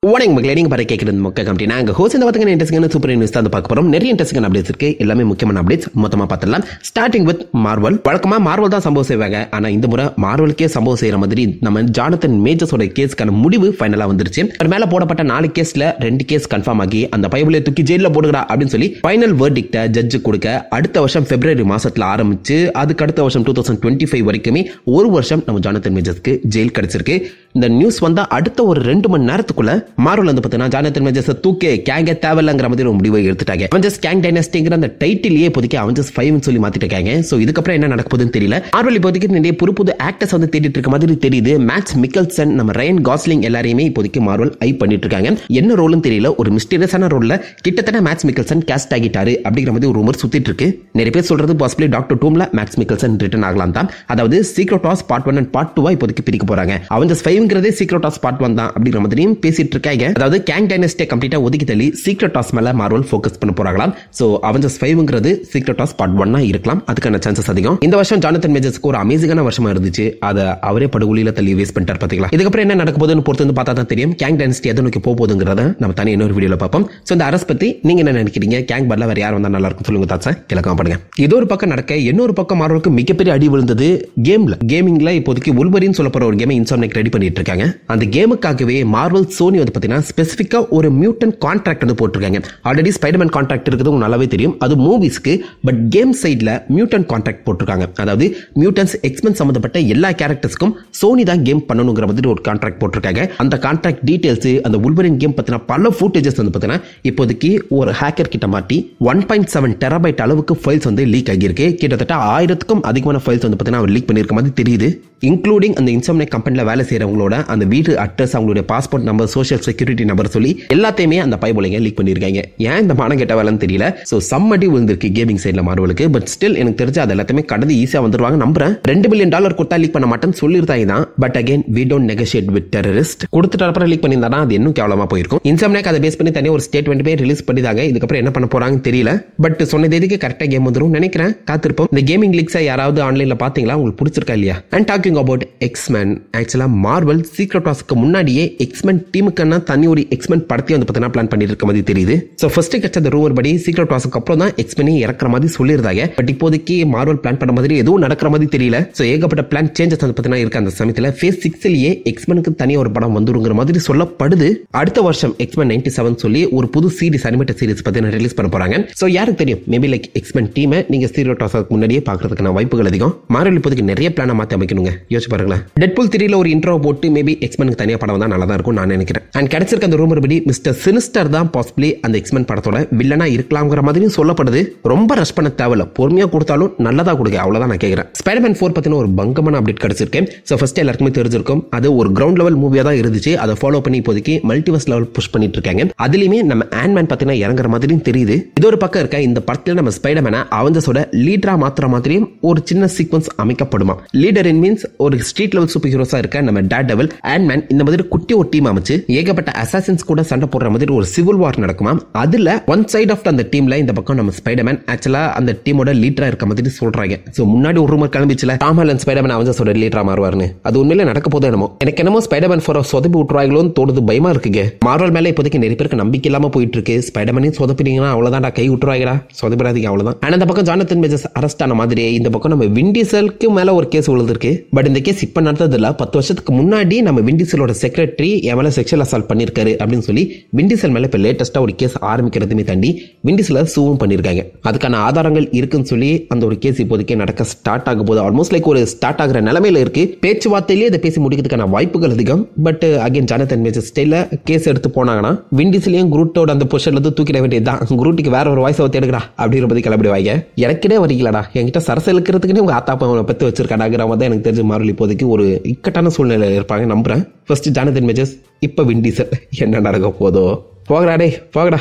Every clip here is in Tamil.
வணக்கம் மக்களே, நீங்க பாரு கேட்கறது மொக்க கம்பெனி. நாங்க ஹோஸ்ட் இந்த பாத்தீங்கன்னா இன்ட்ரெஸ்டிங்கான சூப்பர் நியூஸ் தான் பார்க்க போறோம். நிறைய இன்ட்ரெஸ்டிங்கான அப்டேட்ஸ் இருக்கு. எல்லாமே முக்கியமான அப்டேட்ஸ் மொத்தமா பார்த்துடலாம். Starting with Marvel. வழக்கமா மார்வல் தான் சம்பவம் செய்வாங்க. ஆனா இந்த முறை மார்வலுக்கே சம்பவம் செய்யற மாதிரி நம்ம ஜானத்தன் மேஜர்ஸோட கேஸ்க்கான முடிவு ஃபைனலா வந்துருச்சு. அவர் மேல போடப்பட்ட 4 கேஸ்ல 2 கேஸ் கன்ஃபார்ம் ஆகி அந்த பைபிளை தூக்கி ஜெயில போடுறா அப்படின்னு சொல்லி ஃபைனல் வெர்டிக்ட ஜட்ஜ் கொடுக்க அடுத்த வருஷம் பிப்ரவரி மாசத்துல ஆரம்பிச்சு அதுக்கு அடுத்த வருஷம் 2025 வரைக்குமே ஒரு வருஷம் நம்ம ஜானத்தன் மேஜர்ஸ்க்கு ஜெயில் கிடைச்சிருக்கு. இந்த நியூஸ் வந்தா அடுத்த ஒரு 2 மணி நேரத்துக்குள்ள மார்வல் வந்து பார்த்தீங்கன்னா ஜானத்தன் மேஜர்ஸ் தூக்கே கேங்க தேவையில்லைங்கிற மாதிரி ஒரு முடிவை எடுத்துட்டாங்க. அவெஞ்சர்ஸ் கேங் டைனஸ்டிங்கிற அந்த டைட்டிலேயே இப்போதைக்கு அவெஞ்சர்ஸ் 5 சொல்லி மாத்திட்டாங்க. சோ இதுக்கப்புறம் என்ன நடக்க போகுதுன்னு தெரியல. மார்வல் இப்போதைக்கு நிறைய புது ஆக்டர்ஸ் வந்து தேடிட்டு இருக்க மாதிரி தெரியுது. மேட்ஸ் மிக்கல்சன், நம்ம ரயன் காஸ்லிங் எல்லாரையுமே இப்போதைக்கு மார்வல் ஐ பண்ணிட்டு இருக்காங்க. என்ன ரோல்னு தெரியல, ஒரு மிஸ்டீரியஸான ரோல்ல கிட்டத்தட்ட மேட்ஸ் மிக்கல்சன் கேஸ்ட் ஆகிட்டாரு அப்படிங்கிற மாதிரி ஒரு ரூமர் சுத்திட்டு இருக்கு. நிறைய பேர் சொல்றது பாசிபிளி டாக்டர் டூம்ல மேட்ஸ் மிக்கல்சன் ரிட்டர்ன் ஆகலாம் தான். அதாவது secret wars part 1 and part 2 இப்போதைக்கு பிரிக்க போறாங்க. அவெஞ்சர்ஸ் 5ங்கிறதே சீக்ரெட் வார்ஸ் பார்ட் 1 தான் அப்படிங்கிற மாதிரியும் பேசிட்டு இருக்காங்க. அதாவது கேங் டைனஸ்டியை கம்ப்ளீட்டா ஒதுக்கி தள்ளி சீக்ரெட் வார்ஸ் மேல மார்வல் ஃபோக்கஸ் பண்ண போறாங்களாம். சோ அவெஞ்சர்ஸ் 5ங்கிறது சீக்ரெட் வார்ஸ் பார்ட் 1 இருக்கலாம். அதுக்கான சான்சஸ் அதிகம். இந்த வருஷம் ஜானத்தன் மேஜர்ஸ்க்கு ஒரு அமேசிங்கான வருஷமா இருந்துச்சு. அதை அவரே படுகொலியில தள்ளி வேஸ்ட் பண்ணிட்டார் பாத்தீங்களா. இதுக்கப்புறம் என்ன நடக்க போகுதுன்னு பொறுத்து வந்து பார்த்தா தான் தெரியும். கேங் டைனஸ்டி எதை நோக்கி போகுதுங்கிறத நம்ம தனி இன்னொரு வீடியோல பார்ப்போம். சோ இந்த அரசு பத்தி நீங்க என்ன நினைக்கிறீங்க? கேங் பட்ல வேற யார் வந்தா நல்லா இருக்கும் சொல்லுங்க தாட்சா கிளக்கம் பண்ணுங்க. இது ஒரு பக்கம் நடக்க இன்னொரு பக்கம் மார்வலுக்கு மிகப்பெரிய அடி விழுந்தது கேமிங்ல. இப்போதைக்கு உல்வரின் சொல்ல போற ஒரு கேமை இன்சோம்னியாக் ரெடி பண்ணிட்டு இருக்காங்க. அந்த கேமுக்காகவே மார்வல் சோனி வந்து பாத்தீங்கன்னா ஸ்பெசிஃபிக்கா ஒரு மியூட்டன்ட் கான்ட்ராக்ட் வந்து போட்டிருக்காங்க. ஆல்ரெடி ஸ்பைடர்மேன் கான்ட்ராக்ட் இருக்குது உங்களுக்கு நல்லாவே தெரியும். அது மூவிஸ்க்கு. பட் கேம் சைட்ல மியூட்டன்ட் கான்ட்ராக்ட் போட்டிருக்காங்க. அதாவது மியூட்டன்ஸ் எக்ஸ்மென் சம்பந்தப்பட்ட எல்லா கேரக்டர்ஸ்க்கும் சோனி தான் கேம் பண்ணணுங்கிற மாதிரி ஒரு கான்ட்ராக்ட் போட்டிருக்காங்க. அந்த கான்ட்ராக்ட் டீடைல்ஸ், அந்த உல்வரின் கேம் பத்தின பல ஃபுட்டேஜஸ் வந்து பாத்தீங்கன்னா இப்போதைக்கு ஒரு ஹேக்கர் கிட்ட மாட்டி 1.7 டெராபைட் அளவுக்கு ஃபைல்ஸ் வந்து லீக் ஆகியிருக்கு. கிட்டத்தட்ட 1000க்கும் அதிகமான ஃபைல்ஸ் வந்து பாத்தீங்கன்னா அவர் லீக் பண்ணிருக்க மாதிரி தெரியுது. இன்க்ளூடிங் அந்த இன்சோம்னியாக் கம்பெனில வேலை செய்யறவங்களோட அந்த வீட்டு அட்ரஸ், அவங்களுடைய passport number, social security number சொல்லி எல்லாத்தையுமே அந்த பைபோலைங்க லீக் பண்ணிருக்காங்க. ஏன் இந்த மானம் கெட்ட வேலைன்னு தெரியல. சோ சம்மடி விழுந்திருக்கு கேமிங் சைட்ல மார்வலுக்கு. பட் ஸ்டில் எனக்கு தெரிஞ்சு அது எல்லாத்தையுமே கடந்து ஈஸியா வந்துருவாங்க நம்புறேன். $2 பில்லியன் கொடுத்தா லீக் பண்ண மாட்டேன்னு சொல்லிருந்தாங்க தான். But again we don't negotiate with terrorists. கொடுத்துட்டு அப்புறம் லீக் பண்ணியிருந்தா அது இன்னும் கேவலமா போயிருக்கும். இன்சோம்னியாக் அதை பேஸ் பண்ணி தனியாக ஒரு ஸ்டேட்மெண்ட் போய் ரிலீஸ் பண்ணிதாங்க. இதுக்கப்புறம் என்ன பண்ண போறாங்கன்னு தெரியல. பட் சொன்ன தேதிக்கு கரெக்டா கேம் வந்துரும் நினைக்கிறேன். காத்திருப்போம். இந்த கேமிங் லீக்ஸை யாராவது ஆன்லைன்ல பாத்தீங்களா? உங்களுக்கு பிடிச்சிருக்கா இல்லையா? அண்ட் டாக்கிங் அபவுட் எக்ஸ்மென், ஆக்சுவலா மார்வல் சீக்ரெட் வார்ஸ்க்கு முன்னாடியே எக்ஸ்மென் டீமுக்கான தனி ஒரு எக்ஸ்மென் படத்தை வந்து பார்த்தீங்கன்னா பிளான் பண்ணிட்டு இருக்க மாதிரி தெரியுது. சோ ஃபர்ஸ்ட் கிடைச்ச ரூமர் படி சீக்ரெட் வார்ஸ்க்கு அப்புறம் தான் எக்ஸ்மென் இறக்குற மாதிரி சொல்லியிருந்தாங்க. பட் இப்போதைக்கு மார்வல் பிளான் பண்ண மாதிரி எதுவும் நடக்கிற மாதிரி தெரியல. சோ ஏகப்பட்ட பிளான் சேஞ்சஸ் வந்து பார்த்தீங்கன்னா இருக்கு. அந்த சமயத்தில் ஃபேஸ் 6லயே எக்ஸ்மெனுக்கு தனி ஒரு படம் வந்துருங்கிற மாதிரி சொல்லப்படுது. அடுத்த வருஷம் எக்ஸ்மென் 97 சொல்லி ஒரு புது சீரிஸ், அனிமேட்டட் சீரிஸ் பார்த்தீங்கன்னா ரிலீஸ் பண்ண போறாங்க. சோ யாருக்கு தெரியும், மேபி லைக் எக்ஸ்மென் டீமை நீங்க சீக்ரெட் வார்ஸ்க்கு முன்னாடியே பார்க்கறதுக்கான வாய்ப்புகள் அதிகம். மார்வல் இப்போதைக்கு நிறைய பிளான மாத்தி அமைக்கணுங்க. யோசிச்சு பாருங்களேன். டெட்பூல் 3ல ஒரு இன்ட்ரோ போட்டு மேபி எக்ஸ்மெனுக்கு தனியா படம் தான் நல்லா தான் இருக்கும் நான் நினைக்கிறேன். அண்ட் கிடைச்சிருக்க அந்த ரூமர் படி மிஸ்டர் சினிஸ்டர் தான் பாசிபிளி அந்த எக்ஸ்மென் படத்தோட வில்லனா இருக்கலாம்ங்கிற மாதிரியும் சொல்லப்படுது. ரொம்ப ரஷ் பண்ண தேவையில்ல, பொறுமையா கொடுத்தாலும் நல்லதா கொடுங்க, அவ்வளவுதான் நான் கேட்கிறேன். ஸ்பைடர்மேன் 4 பத்தின ஒரு பங்கமான அப்டேட் கிடைச்சிருக்கேன். சோ ஃபர்ஸ்ட் எல்லாருக்குமே தெரிஞ்சிருக்கும், அது ஒரு கிரவுண்ட் லெவல் மூவியா தான் இருந்துச்சு. அதை ஃபாலோ பண்ணி இப்போதைக்கு மல்டிவர்ஸ் லெவல் புஷ் பண்ணிட்டு இருக்காங்க. அதுலயுமே நம்ம ஆண்ட்மேன் பத்தின இறங்குற மாதிரியும் தெரியுது. இது ஒரு பக்கம் இருக்க, இந்த படத்துல நம்ம ஸ்பைடர்மேனை அவெஞ்சர்ஸோட லீடரா மாத்திர மாதிரியும் ஒரு சின்ன சீக்வன்ஸ் அமைக்கப்படுமா. லீடர் இன் மீன்ஸ் ஒரு ஸ்ட்ரீட் லெவல் சூப்பர் ஹீரோஸா இருக்க நம்ம டேர்டெவில், ஆண்ட்மேன் இந்த மாதிரி குட்டி ஒரு டீம் அமைச்சு ஏகப்பட்ட அசாசின்ஸ் கூட சண்டை போடுற மாதிரி ஒரு சிவில் வார் நடக்குமா. அதுல ஒன் சைட் ஆஃப் அந்த டீம்ல இந்த பக்கம் நம்ம ஸ்பைடர்மேன் ஆக்சுவலா அந்த டீமோட லீடரா இருக்க மாதிரி சொல்றாங்க. சோ முன்னாடி ஒரு ரூமர் கிளம்பிச்சுல டாம் ஹாலண்ட் ஸ்பைடர்மேன் அவெஞ்சர்ஸோட லீடரா மாறுவார்னு. அது உண்மையில நடக்க போதோ என்னமோ. எனக்கு என்னமோ ஸ்பைடர்மேன் 4 சொதப்பி விட்டுருவாங்களோன்னு தோணுது, பயமா இருக்குங்க. மார்வல் மேல இப்போதைக்கு நிறைய பேருக்கு நம்பிக்கை இல்லாம போயிட்டு இருக்கு. ஸ்பைடர்மேனையும் சொதப்பினீங்கன்னா அவ்வளவுதான், கை விட்டுருவாங்களா, சொதப்பிடாதீங்க அவ்வளவுதான். ஆனா இந்த பக்கம் ஜானத்தன் மேஜர்ஸ் அரெஸ்ட் ஆன மாதிரி இந்த பக்கம் நம்ம வின் டீசலுக்கு மேல ஒரு கேஸ் விழுந்திருக்கு. பட் இந்த கேஸ் இப்ப நடந்ததுல 10 வருஷத்துக்கு முன்னாடி நம்ம வின் டீசலோட செக்ரட்டரி என் மேல செக்ஷுவல் அசால்ட் பண்ணிருக்காரு அப்படின்னு சொல்லி வின் டீசல் மேல இப்ப லேட்டஸ்டா ஒரு கேஸ் ஆரம்பிக்கிறதுமே தாண்டி வின் டீசல சூவும் பண்ணிருக்காங்க. அதுக்கான ஆதாரங்கள் இருக்குன்னு சொல்லி அந்த ஒரு கேஸ் இப்போதைக்கு நடக்க ஸ்டார்ட் ஆக போது. ஆல்மோஸ்ட் லைக் ஒரு ஸ்டார்ட் ஆகிற நிலைமையில இருக்கு. பேச்சுவார்த்தையிலேயே இதை பேசி முடிக்கிறதுக்கான வாய்ப்புகள் அதிகம். பட் அகைன் ஜானத்தன் மேஜர்ஸ் ஸ்டைல கேஸ் எடுத்து போனாங்கன்னா வின் டீசலையும் குரூட்டோட அந்த பொசிஷன்ல இருந்து தூக்கிட வேண்டியதுதான். குரூட்டுக்கு வேற ஒரு வாய்ஸ் தேடுறா அப்படிங்கிற பத்தி கிளம்பிடுவாங்க. எனக்கிட்டே வரீங்களாடா, என்கிட்ட சரச இழுக்கிறதுக்குன்னு உங்க ஆத்தாப்ப பத்தி வச்சிருக்காடாங்கிற மாதிரி தான் எனக்கு தெரிஞ்ச மார்வல் இப்போதைக்கு ஒரு இக்கட்டான சூழ்நிலை இருப்பாங்க நம்புறேன். ஃபர்ஸ்ட் ஜானத்தன் மேஜர்ஸ், இப்ப வின் டீசல், என்ன நடக்க போதோ போகடா டே போகடா.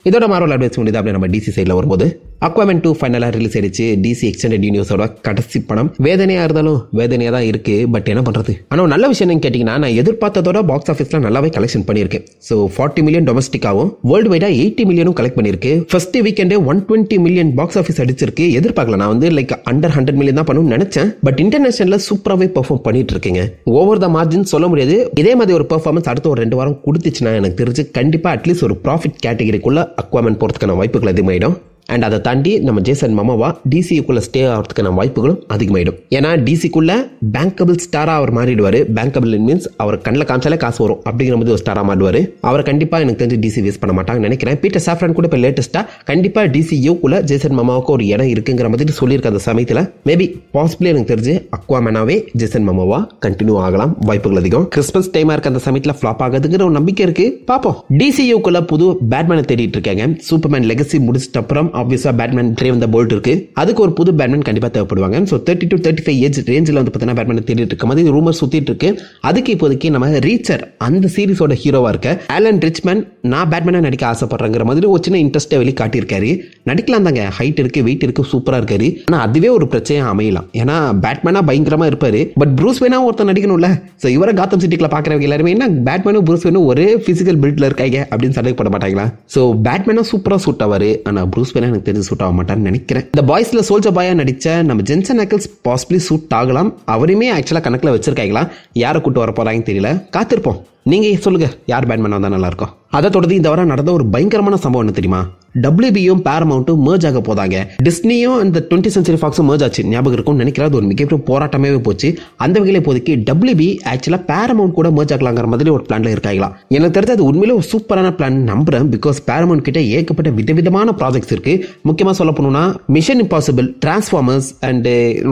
இதோட மார்வல் அப்டேட்ஸ் முடியுது. அப்படியே நம்ம டிசி சைட்ல வரும்போது அக்வாமேன் 2 ஃபைனலாக ரிலீஸ் ஆயிடுச்சு. DC எக்ஸ்டெண்டட் யூனிவர்ஸோட கடைசி படம். வேதனையாக இருந்தாலும் வேதனையாக தான் இருக்கு. பட் என்ன பண்றது? ஆனால் நல்ல விஷயம் என்னன்னு கேட்டிங்கன்னா, நான் எதிர்பார்த்ததோட பாக்ஸ் ஆஃபீஸில் நல்லாவே கலெக்ஷன் பண்ணியிருக்கேன். ஸோ 40 மில்லியன் டொமஸ்டிக்காகவும் வேர்ல்டு வைடாக 80 மில்லியனும் கலெக்ட் பண்ணியிருக்கு. ஃபர்ஸ்ட் வீக்கெண்டே 120 மில்லியன் பாக்ஸ் ஆஃபீஸ் அடிச்சிருக்கு. எதிர்பார்க்கல, நான் வந்து லைக் அண்டர் 100 மில்லியன் தான் பண்ணணும்னு நினைச்சேன். பட் இன்டர்நேஷனலில் சூப்பராகவே பெர்ஃபார்ம் பண்ணிட்டு இருக்கீங்க. ஓவர் த மார்ஜின் சொல்ல முடியாது. இதே மாதிரி ஒரு பெர்ஃபார்மன்ஸ் அடுத்த ஒரு 2 வாரம் கொடுத்துச்சுன்னா எனக்கு தெரிஞ்சு கண்டிப்பாக அட்லீஸ்ட் ஒரு ப்ராஃபிட் கேட்டகரிக்குள்ள அக்வாமேன் போகிறதுக்கான வாய்ப்புகள் அதிகமாயிடும். அண்ட் அதை தாண்டி நம்ம ஜேசன் மமோவா டிசிக்குள்ள ஸ்டே ஆகிறதுக்கான வாய்ப்புகளும் அதிகமாயிடும். ஏன்னா டிசிக்குள்ள பேங்கபிள் ஸ்டாரா அவர் மாறிடுவார். பேங்கபிள் மீன்ஸ் அவர் கண்ணில் காமிச்சாலே காசு வரும் அப்படிங்கிற மாதிரி ஒரு ஸ்டாரா மாறுவார். அவரை கண்டிப்பாக எனக்கு தெரிஞ்சு டிசி வேஸ்ட் பண்ண மாட்டாங்கன்னு நினைக்கிறேன். பீட்டர் சாஃப்ரான் கூட இப்போ லேட்டஸ்டா கண்டிப்பாக டிசிக்குள்ள ஜேசன் மமோவாவுக்கு ஒரு இடம் இருக்குங்கிற மாதிரி சொல்லியிருக்க அந்த சமயத்தில் மேபி பாசிபிளி எனக்கு தெரிஞ்சு அக்வாமேனாவே ஜேசன் மமோவா கண்டினியூ ஆகலாம், வாய்ப்புகள் அதிகம். கிறிஸ்மஸ் டைமா இருக்க அந்த சமயத்தில் ஃபிளாப் ஆகுதுங்கிற ஒரு நம்பிக்கை இருக்கு. பார்ப்போம். டிசிக்குள்ள புது பேட்மேனை தேடிட்டு இருக்காங்க. சூப்பர்மேன் லெகசி முடிச்சிட்ட அப்புறம் ஆப்வியஸா பேட்மேன் ட்ரே வந்த போல்ட் இருக்கு. அதுக்கு ஒரு புது பேட்மேன் கண்டிப்பா தேவைப்படுவாங்க. ஸோ 30 to 35 ஏஜ் ரேஞ்சில் வந்து பார்த்தீங்கன்னா பேட்மேன் தேடிட்டு இருக்க மாதிரி ரூமர் சுத்திட்டு இருக்கு. அதுக்கு இப்போதைக்கு நம்ம ரீச்சர் அந்த சீரிஸோட ஹீரோவா இருக்க ஆலன் ரிச்மேன் நான் பேட்மேனா நடிக்க ஆசைப்படுறேங்கிற மாதிரி ஒரு சின்ன இன்ட்ரெஸ்ட்டை வெளியே காட்டியிருக்காரு. நடிக்கலாம் தாங்க, ஹைட் இருக்கு, வெயிட் இருக்கு, சூப்பரா இருக்காரு. ஆனா அதுவே ஒரு பிரச்சனையா அமையலாம். ஏன்னா பேட்மேனா பயங்கரமா இருப்பாரு. பட் ப்ரூஸ் வேணா ஒருத்தர் நடிக்கணும்ல. ஸோ இவரை காத்தம் சிட்டிக்குள்ள பாக்குறவங்க எல்லாருமே என்ன பேட்மேனும் ப்ரூஸ் வேணும் ஒரே பிசிக்கல் பில்ட்ல இருக்காங்க அப்படின்னு சந்தேகப்பட மாட்டாங்களா? ஸோ பேட்மேனா சூப்பரா சூட் ஆவாரு. ஆனா ப்ரூஸ் வேணா எனக்கு தெரிஞ்சு சூட் ஆக மாட்டான்னு நினைக்கிறேன். இந்த பாய்ஸ்ல சோல்ஜர் பாயா நடிச்ச நம்ம ஜென்சன் அக்கிள்ஸ் பாசிபிளி சூட் ஆகலாம். அவருமே ஆக்சுவலா கணக்குல வச்சிருக்காங்களா? யாரை கூட்டு வர போறாங்கன்னு தெரியல. காத்திருப்போம். நீங்க சொல்லுங்க, யார் பேட்மேன் வந்தா நல்லா இருக்கும்? அதை தொடர்ந்து இந்த வாரம் நடந்த ஒரு பயங்கரமான சம்பவம் என்ன தெரியுமா? WBயும் பேரமவுண்ட்டும் merge ஆக போதாங்க. டிஸ்னியும் அந்த 20th Century Foxும் merge ஆச்சு. ஞாபகம் இருக்கும் நினைக்கிறேன். அது ஒரு மிகப்பெரிய போராட்டமே போச்சு. அந்த வகையில் இப்போதைக்கு WB ஆக்சுவலா பேரமவுண்ட் கூட merge ஆகலாங்கிற மாதிரி ஒரு பிளான்ல இருக்காங்களா? எனக்கு தெரிஞ்சு அது உண்மையிலே ஒரு சூப்பரான பிளான் நம்புறேன். பிகாஸ் பேரமவுண்ட் கிட்ட ஏகப்பட்ட விதவிதமான ப்ராஜெக்ட்ஸ் இருக்கு. முக்கியமா சொல்ல போனோம்னா மிஷன் இம்பாசிபிள், டிரான்ஸ்ஃபார்மர்ஸ் அண்ட்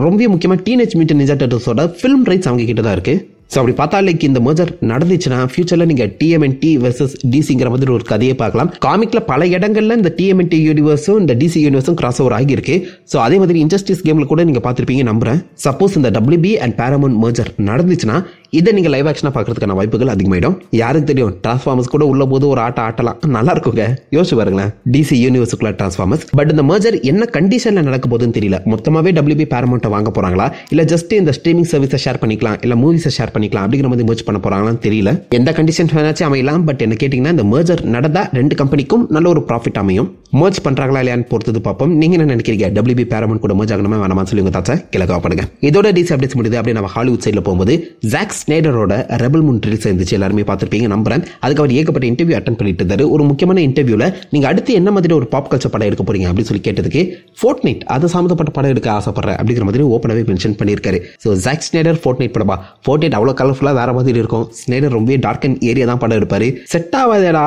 ரொம்ப முக்கியமா டீனேஜ் மியூட்டன்ட் நிஞ்சா டர்ட்டில்ஸோட ஃபிலிம் ரைட்ஸ் அவங்க கிட்ட தான் இருக்கு. ஸோ அப்படி பார்த்தா லைக் இந்த மர்ஜர் நடந்துச்சுன்னா ஃபியூச்சரில் நீங்கள் TMNT வெர்சஸ் டிசிங்கிற மாதிரி ஒரு கதையை பார்க்கலாம். காமிக்ல பல இடங்கள்ல இந்த TMNT யூனிவர்ஸும் இந்த DC யூனிவர்ஸும் கிராஸ் ஓவர் ஆகியிருக்கு. ஸோ அதே மாதிரி இன்ஜஸ்டிஸ் கேமில் கூட நீங்கள் பார்த்துருப்பீங்க நம்புறேன். சப்போஸ் இந்த WB அண்ட் பேரமவுண்ட் மர்ஜர் நடந்துச்சுன்னா இதை நீங்கள் லைவ் ஆக்ஷனாக பார்க்கறதுக்கான வாய்ப்புகள் அதிகமாயிடும். யாருக்கு தெரியும், டிரான்ஸ்ஃபார்மர்ஸ் கூட உள்ள போது ஒரு ஆட்டலாம் நல்லா இருக்குங்க. யோசிச்சு பாருங்களேன், DC யூனிவர்ஸுக்குள்ள டிரான்ஸ்ஃபார்மர்ஸ். பட் இந்த மர்ஜர் என்ன கண்டிஷன்ல நடக்க போகுதுன்னு தெரியல. மொத்தமாவே WB பேரமவுண்ட்டை வாங்க போறாங்களா, இல்ல ஜஸ்ட் இந்த ஸ்ட்ரீமிங் சர்வீஸை ஷேர் பண்ணிக்கலாம், இல்ல மூவிஸை ஷேர் பண்ணிக்கலாம் அப்படிங்கிற மாதிரி மர்ஜ் பண்ண போறாங்களான்னு தெரியல. எந்த கண்டிஷன் வேணாச்சும் அமையலாம். பட் என்ன கேட்டீங்கன்னா இந்த மர்ஜர் நடந்தா 2 கம்பெனிக்கும் நல்ல ஒரு ப்ராஃபிட் அமையும். மர்ஜ் பண்றாங்களா இல்லையான்னு பொறுத்தது பார்ப்போம். நீங்க என்ன நினைக்கிறீங்க? WB பேரமவுண்ட் கூட மர்ஜ் ஆகணுமா வேணாமா சொல்லி உங்க தாச்சா கிழக்கா பண்ணுங்க. இதோட DC அப்டேட்ஸ் முடியுது. அப்படியே நம்ம ஹாலிவுட் சைட்ல போகும்போது ஜாக் ஸ்னைடரோட ரெபல் மூன் ரிலீஸ் இருந்துச்சு. எல்லாருமே பார்த்திருப்பீங்க நம்புறேன். அதுக்கு அவர் ஏகப்பட்ட இன்டர்வியூ அட்டெண்ட் பண்ணிட்டு இருந்தாரு. ஒரு முக்கியமான இன்டர்வியூல நீங்க அடுத்து என்ன மாதிரி ஒரு பாப் கல்ச்சர் படம் எடுக்க போறீங்க அப்படின்னு சொல்லி கேட்டதுக்கு ஃபோர்ட்நைட் அது சம்பந்தப்பட்ட படம் எடுக்க ஆசைப்படுறேன் அப்படிங்கிற மாதிரி ஓப்பனாவே மென்ஷன் பண்ணியிருக்காரு. ஸோ ஜாக் ஸ்னைடர் ஃபோர்ட்நைட் படமா? ஃபோர்ட்நைட் அவ்வளோ கலர்ஃபுல்லா வேற மாதிரி இருக்கும். ஸ்னைடர் ரொம்ப டார்க் அண்ட் ஏரியா தான் படம் எடுப்பாரு. செட் ஆகாதேடா.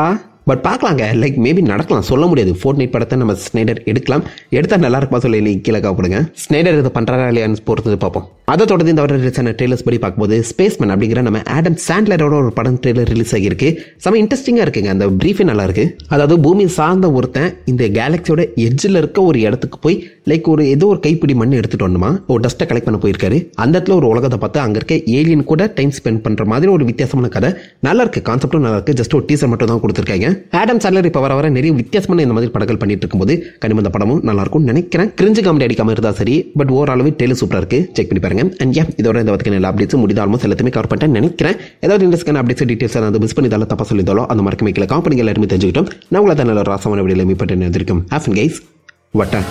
பட் பார்க்கலாங்க, லைக் மேபி நடக்கலாம், சொல்ல முடியாது. ஃபோர்ட்நைட் படத்தை நம்ம ஸ்னைடர் எடுக்கலாம். எடுத்தா நல்லா இருக்குமா சொல்லி கீழே காப்பிடுங்க. ஸ்னைடர் இதை பண்றாரா இல்லையான்னு பொறுத்தது பார்ப்போம். அதை தொடர்ந்து இந்த வருஷம் ட்ரெய்லர்ஸ் படி பார்க்கும்போது ஸ்பேஸ்மேன் அப்படிங்கிற நம்ம ஆடம் சாண்ட்லரோட ஒரு படம் ட்ரெய்லர் ரிலீஸ் ஆகியிருக்கு. செம இன்ட்ரெஸ்டிங்காக இருக்குங்க. அந்த பிரீஃபே நல்லா இருக்கு. அதாவது பூமி சார்ந்த ஒருத்தன் இந்த கேலக்சியோட எட்ஜில் இருக்க ஒரு இடத்துக்கு போய் லைக் ஒரு ஏதோ ஒரு கைப்பிடி மண் எடுத்துட்டு வரணுமா, ஒரு டஸ்ட்டை கலெக்ட் பண்ண போயிருக்காரு. அந்த இடத்துல ஒரு உலகத்தை பார்த்து அங்கே இருக்க ஏலியன் கூட டைம் ஸ்பெண்ட் பண்ற மாதிரி ஒரு வித்தியாசமான கதை. நல்லா இருக்கு, கான்செப்டும் நல்லா இருக்கு. ஜஸ்ட் ஒரு டீசர் மட்டும் தான் கொடுத்துருக்காங்க. ஆடம் சாண்ட்லர் இப்போ வர நிறைய வித்தியாசமான இந்த மாதிரி படங்கள் பண்ணிட்டு இருக்கும்போது கண்டிப்பா இந்த படமும் நல்லா இருக்கும்னு நினைக்கிறேன். கிரிஞ்சு காமெடி அடிக்காம இருந்தா சரி. பட் ஓவராலவே ட்ரெய்லர் சூப்பரா இருக்கு, செக் பண்ணி பாருங்க. அண்ட் இதோட இந்த வரைக்கும் எல்லா அப்டேட்ஸும் முடிந்த ஆல்மோஸ்ட் எல்லாத்தையுமே கவர் பண்ணிட்டேன் நினைக்கிறேன். ஏதாவது இன்ட்ரெஸ்டான அப்டேட்ஸ் டீடைல்ஸ் அதை மிஸ் பண்ணிதாலும் தப்பா சொல்லியிருந்தாலும் அந்த மாதிரி கம்பெனிகள் எல்லாருமே தெரிஞ்சுக்கிட்டோம். நான் உங்களை தான் நல்ல ராசமான வீடியோவில் மீட் பண்ணி இருக்கும். ஹேஃபன் கைஸ் வட்டா.